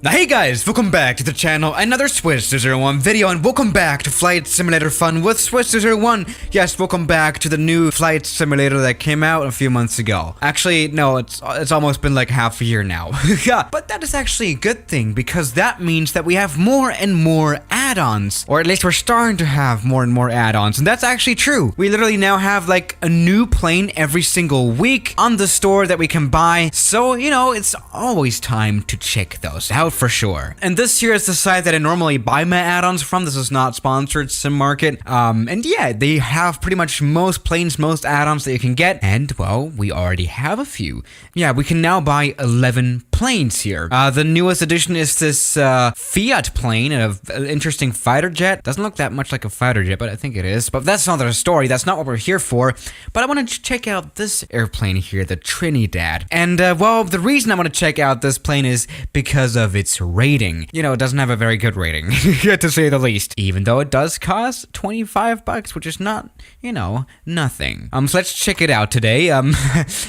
Now hey guys, welcome back to the channel, another Swiss001 video, and welcome back to Flight Simulator Fun with Swiss001. Yes, welcome back to the new flight simulator that came out a few months ago. Actually, no, it's almost been like half a year now. Yeah, but that is actually a good thing, because that means that we have more and more add-ons. Or at least we're starting to have more and more add-ons, and that's actually true. We literally now have like a new plane every single week on the store that we can buy, so you know, it's always time to check those out for sure. And this here is the site that I normally buy my add-ons from. This is not sponsored, Sim Market. And yeah, they have pretty much most planes, most add-ons that you can get. And well, we already have a few. Yeah, we can now buy 11 planes here. The newest addition is this Fiat plane, an interesting fighter jet. Doesn't look that much like a fighter jet, but I think it is. But that's another story. That's not what we're here for. But I want to check out this airplane here, the Trinidad. And well, the reason I want to check out this plane is because of its rating. You know, it doesn't have a very good rating, to say the least. Even though it does cost 25 bucks, which is not, you know, nothing. So let's check it out today. And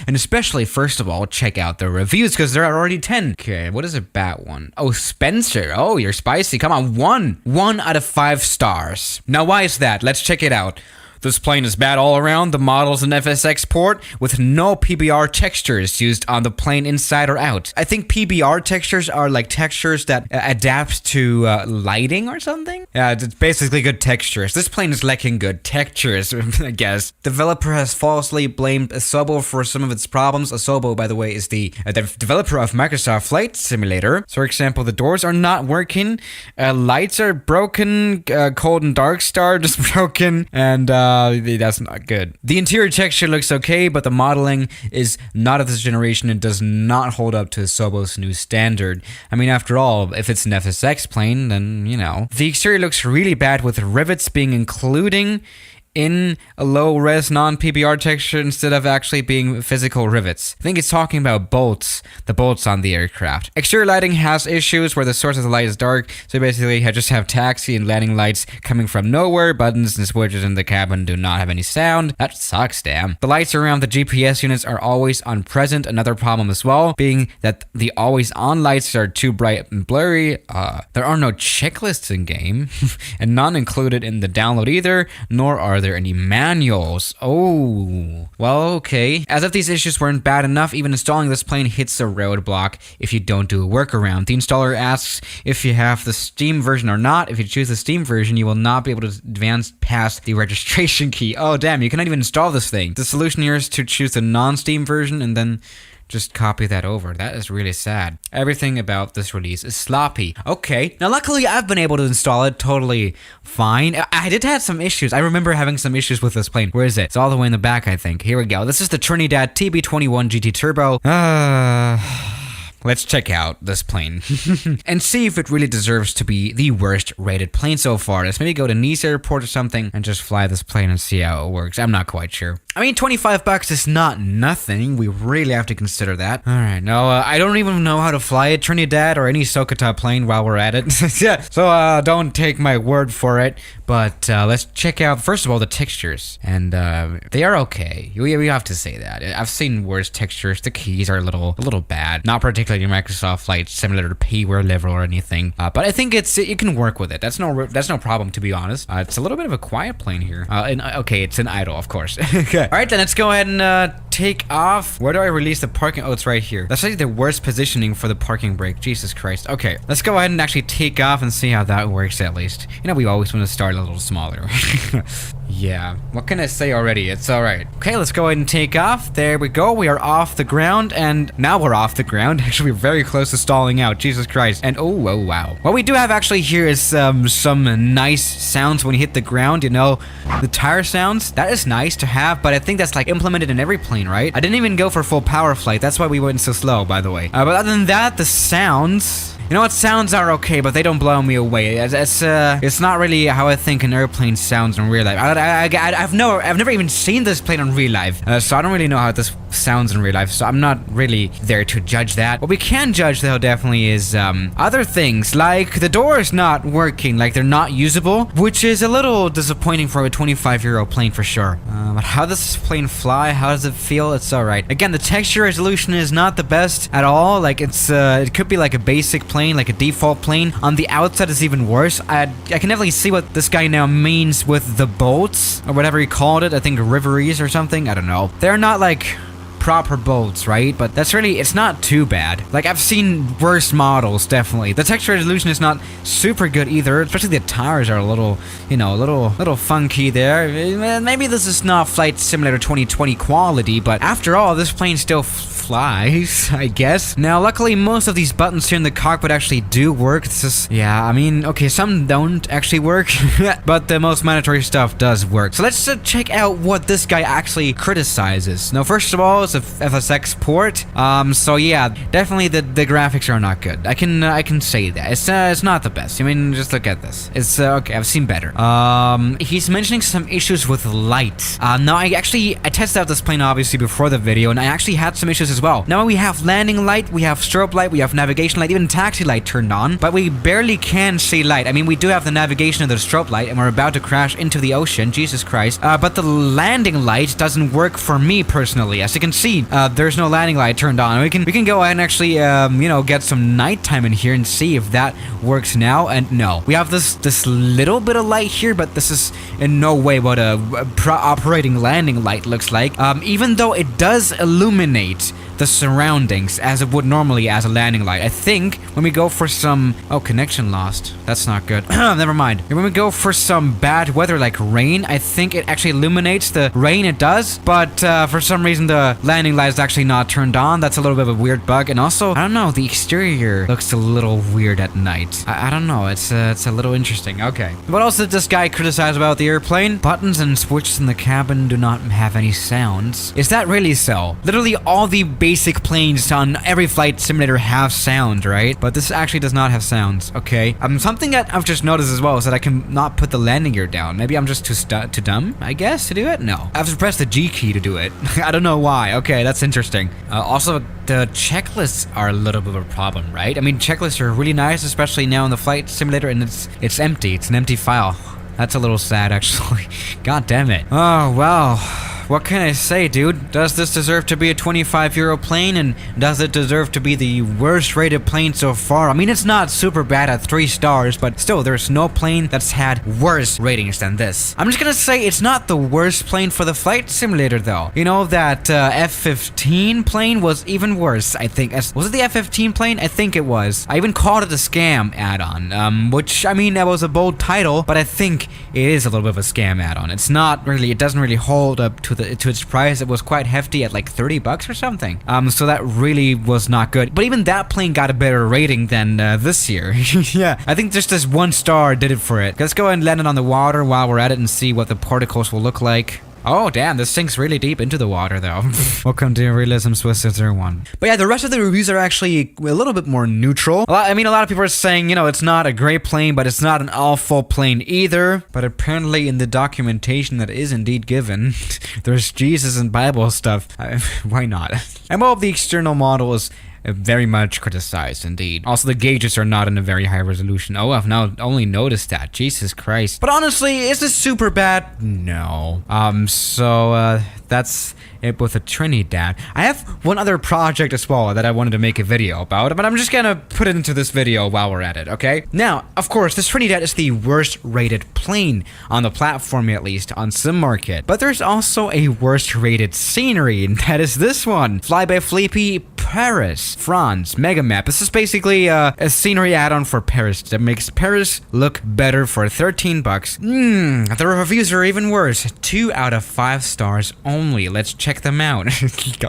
especially, first of all, check out the reviews, because there are already 10. Okay, what is a bad one? Oh, Spencer. Oh, you're spicy. Come on, 1 out of 5 stars. Now, why is that? Let's check it out. This plane is bad all around. The model's an FSX port with no PBR textures used on the plane inside or out. I think PBR textures are like textures that adapt to lighting or something. Yeah, it's basically good textures. This plane is lacking good textures, I guess. Developer has falsely blamed Asobo for some of its problems. Asobo, by the way, is the developer of Microsoft Flight Simulator. So, for example, the doors are not working, lights are broken, cold and dark star just broken, and that's not good. The interior texture looks okay, but the modeling is not of this generation and does not hold up to Asobo's new standard. I mean, after all, if it's an FSX plane, then, you know. The exterior looks really bad, with rivets being including in a low-res non-PBR texture instead of actually being physical rivets. I think it's talking about bolts, the bolts on the aircraft. Exterior lighting has issues where the source of the light is dark, so basically I just have taxi and landing lights coming from nowhere. Buttons and switches in the cabin do not have any sound. That sucks, damn. The lights around the GPS units are always on present, another problem as well, being that the always-on lights are too bright and blurry. There are no checklists in-game, and none included in the download either, nor are there any manuals. Oh, well, okay. As if these issues weren't bad enough, even installing this plane hits a roadblock if you don't do a workaround. The installer asks if you have the Steam version or not. If you choose the Steam version, you will not be able to advance past the registration key. Oh, damn, you cannot even install this thing. The solution here is to choose the non-Steam version and then just copy that over. That is really sad. Everything about this release is sloppy. Okay, now luckily I've been able to install it totally fine. I did have some issues. I remember having some issues with this plane. Where is it? It's all the way in the back, I think. Here we go. This is the Trinidad TB21 GT Turbo. Let's check out this plane and see if it really deserves to be the worst rated plane so far. Let's maybe go to Nice Airport or something and just fly this plane and see how it works. I'm not quite sure. I mean, 25 bucks is not nothing. We really have to consider that. All right, no, I don't even know how to fly a Trinidad or any Socata plane while we're at it. Yeah, so don't take my word for it. But let's check out, first of all, the textures. And they are okay. We have to say that. I've seen worse textures. The keys are a little bad. Not particularly Microsoft Flight Simulator Payware level or anything. But I think you can work with it. That's no problem, to be honest. It's a little bit of a quiet plane here. Okay, it's an idle, of course. Okay. All right, then let's go ahead and take off. Where do I release the parking? Oh, it's right here. That's like the worst positioning for the parking brake. Jesus Christ. Okay, let's go ahead and actually take off and see how that works at least. You know, we always want to start a little smaller. Yeah, what can I say already? It's all right. Okay, let's go ahead and take off. There we go. We are off the ground, and now we're off the ground. Actually, we're very close to stalling out. Jesus Christ. And oh, wow. What we do have actually here is some nice sounds when you hit the ground, you know, the tire sounds. That is nice to have, but I think that's like implemented in every plane, right? I didn't even go for full power flight. That's why we went so slow, by the way. But other than that, the sounds... You know what, sounds are okay, but they don't blow me away. It's not really how I think an airplane sounds in real life. I've never even seen this plane in real life, so I don't really know how this sounds in real life, so I'm not really there to judge that. What we can judge, though, definitely is other things, like the doors not working, like they're not usable, which is a little disappointing for a 25-year-old plane for sure. But how does this plane fly? How does it feel? It's alright. Again, the texture resolution is not the best at all. Like, it could be like a basic plane plane, like a default plane. On the outside is even worse. I can definitely see what this guy now means with the boats, or whatever he called it. I think riveries or something. I don't know. They're not like proper boats, right? But that's really, it's not too bad. Like, I've seen worse models, definitely. The texture resolution is not super good either, especially the tires are a little, you know, a little funky there. Maybe this is not Flight Simulator 2020 quality, but after all, this plane still flies, I guess. Now, luckily, most of these buttons here in the cockpit actually do work. This is, yeah, I mean, okay, some don't actually work, but the most mandatory stuff does work. So let's check out what this guy actually criticizes. Now, first of all, it's a FSX port. So yeah, definitely the graphics are not good. I can say that. It's not the best. I mean, just look at this. It's okay, I've seen better. He's mentioning some issues with light. Now I tested out this plane obviously before the video, and I actually had some issues as well. Now we have landing light, we have strobe light, we have navigation light, even taxi light turned on, but we barely can see light. I mean, we do have the navigation and the strobe light, and we're about to crash into the ocean, Jesus Christ. But the landing light doesn't work for me personally. As you can see, there's no landing light turned on. We can go ahead and actually, you know, get some nighttime in here and see if that works now. And no, we have this little bit of light here, but this is in no way what a operating landing light looks like. Even though it does illuminate the surroundings as it would normally as a landing light. I think when we go for some... Oh, connection lost. That's not good. Never mind. When we go for some bad weather like rain, I think it actually illuminates the rain. It does. But for some reason, the landing light is actually not turned on. That's a little bit of a weird bug. And also, I don't know, the exterior looks a little weird at night. I don't know. It's a little interesting. Okay. What else did this guy criticize about the airplane? Buttons and switches in the cabin do not have any sounds. Is that really so? Literally all the basic planes on every flight simulator have sound, right? But this actually does not have sounds, okay? Something that I've just noticed as well is that I can not put the landing gear down. Maybe I'm just too dumb, I guess, to do it? No. I have to press the G key to do it. I don't know why. Okay, that's interesting. Also, the checklists are a little bit of a problem, right? I mean, checklists are really nice, especially now in the flight simulator, and it's empty. It's an empty file. That's a little sad, actually. God damn it. Oh, well. What can I say, dude? Does this deserve to be a 25-euro plane, and does it deserve to be the worst rated plane so far? I mean, it's not super bad at 3 stars, but still, there's no plane that's had worse ratings than this. I'm just gonna say it's not the worst plane for the flight simulator, though. You know, that F-15 plane was even worse, I think. Was it the F-15 plane? I think it was. I even called it a scam add-on, which, I mean, that was a bold title, but I think it is a little bit of a scam add-on. It's not really, it doesn't really hold up to its price. It was quite hefty at like 30 bucks or something. So that really was not good. But even that plane got a better rating than this year. Yeah, I think just this 1 star did it for it. Let's go ahead and land it on the water while we're at it and see what the particles will look like. Oh, damn, this sinks really deep into the water, though. Welcome to Realism Swiss 01. But yeah, the rest of the reviews are actually a little bit more neutral. I mean, a lot of people are saying, you know, it's not a great plane, but it's not an awful plane either. But apparently in the documentation that is indeed given, there's Jesus and Bible stuff. Why not? And well, the external model is very much criticized indeed. Also, the gauges are not in a very high resolution. Oh, I've now only noticed that. Jesus Christ. But honestly, is this super bad? No. So that's it with a Trinidad. I have one other project as well that I wanted to make a video about, but I'm just gonna put it into this video while we're at it, okay? Now, of course, this Trinidad is the worst rated plane on the platform, at least on Sim Market. But there's also a worst rated scenery, and that is this one. Fly by Fleepy, Paris, France, Mega Map. This is basically a scenery add-on for Paris that makes Paris look better for 13 bucks. The reviews are even worse. 2 out of 5 stars only. Let's check them out.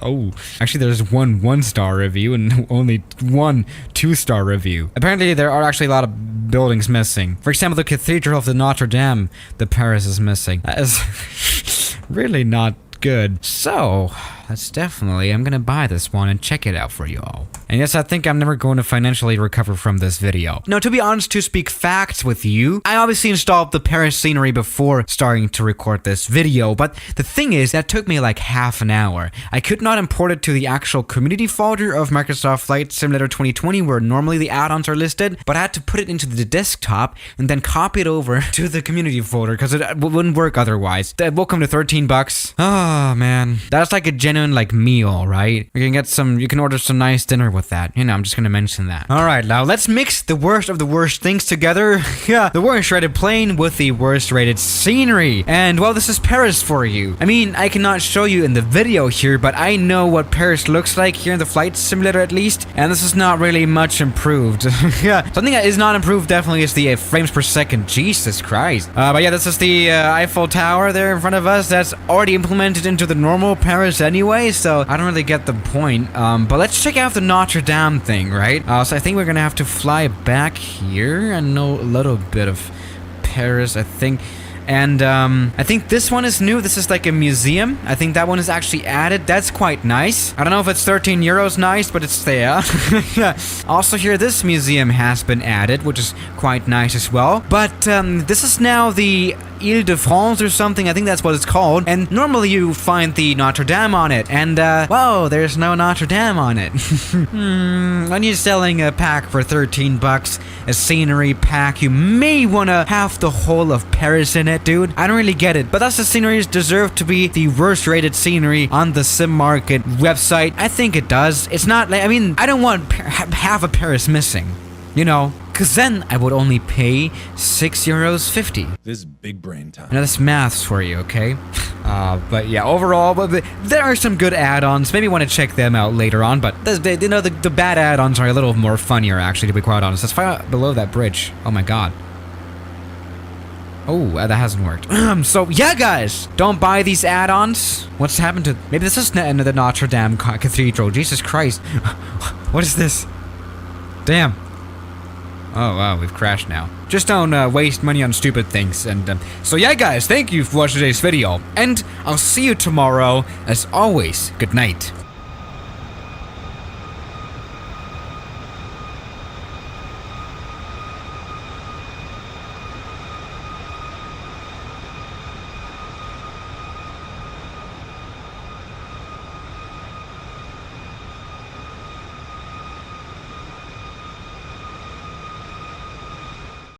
Oh, actually there's one 1-star review and only 1 2-star review. Apparently there are actually a lot of buildings missing. For example, the Cathedral of the Notre Dame, the Paris is missing. That is really not good. So that's definitely, I'm gonna buy this one and check it out for you all. And yes, I think I'm never going to financially recover from this video. Now, to be honest, to speak facts with you, I obviously installed the Paris scenery before starting to record this video, but the thing is, that took me like half an hour. I could not import it to the actual community folder of Microsoft Flight Simulator 2020, where normally the add-ons are listed, but I had to put it into the desktop and then copy it over to the community folder because it wouldn't work otherwise. Welcome to 13 bucks. Oh, man. That's like a genuine genuine like meal, right? You can order some nice dinner with that. You know, I'm just gonna mention that. All right, now let's mix the worst of the worst things together. Yeah, the worst rated plane with the worst rated scenery. And well, this is Paris for you. I mean, I cannot show you in the video here, but I know what Paris looks like here in the flight simulator at least. And this is not really much improved. Yeah, something that is not improved definitely is the frames per second. Jesus Christ. But yeah, this is the Eiffel Tower there in front of us. That's already implemented into the normal Paris anyway, so I don't really get the point. But let's check out the Notre Dame thing, right? So I think we're gonna have to fly back here. I know a little bit of Paris, I think. And I think this one is new. This is like a museum. I think that one is actually added. That's quite nice. I don't know if it's 13 euros nice, but it's there. Yeah. Also here, this museum has been added, which is quite nice as well. But this is now the Ile-de-France or something. I think that's what it's called. And normally you find the Notre Dame on it. And, whoa, there's no Notre Dame on it. When you're selling a pack for 13 bucks, a scenery pack, you may want to have the whole of Paris in it, dude. I don't really get it. But that's the sceneries deserve to be the worst rated scenery on the sim market website. I think it does. It's not like, I mean, I don't want half of Paris missing. You know, because then I would only pay €6.50. This is big brain time. Now that's maths for you, okay? But yeah, overall, there are some good add-ons. Maybe want to check them out later on, but you know, the bad add-ons are a little more funnier, actually, to be quite honest. Let's fly out below that bridge. Oh my god. Oh, that hasn't worked. So yeah, guys, don't buy these add-ons. What's happened to... Maybe this is the Notre Dame Cathedral. Jesus Christ. What is this? Damn. Oh wow, we've crashed now. Just don't waste money on stupid things. And so yeah, guys, thank you for watching today's video. And I'll see you tomorrow. As always, good night.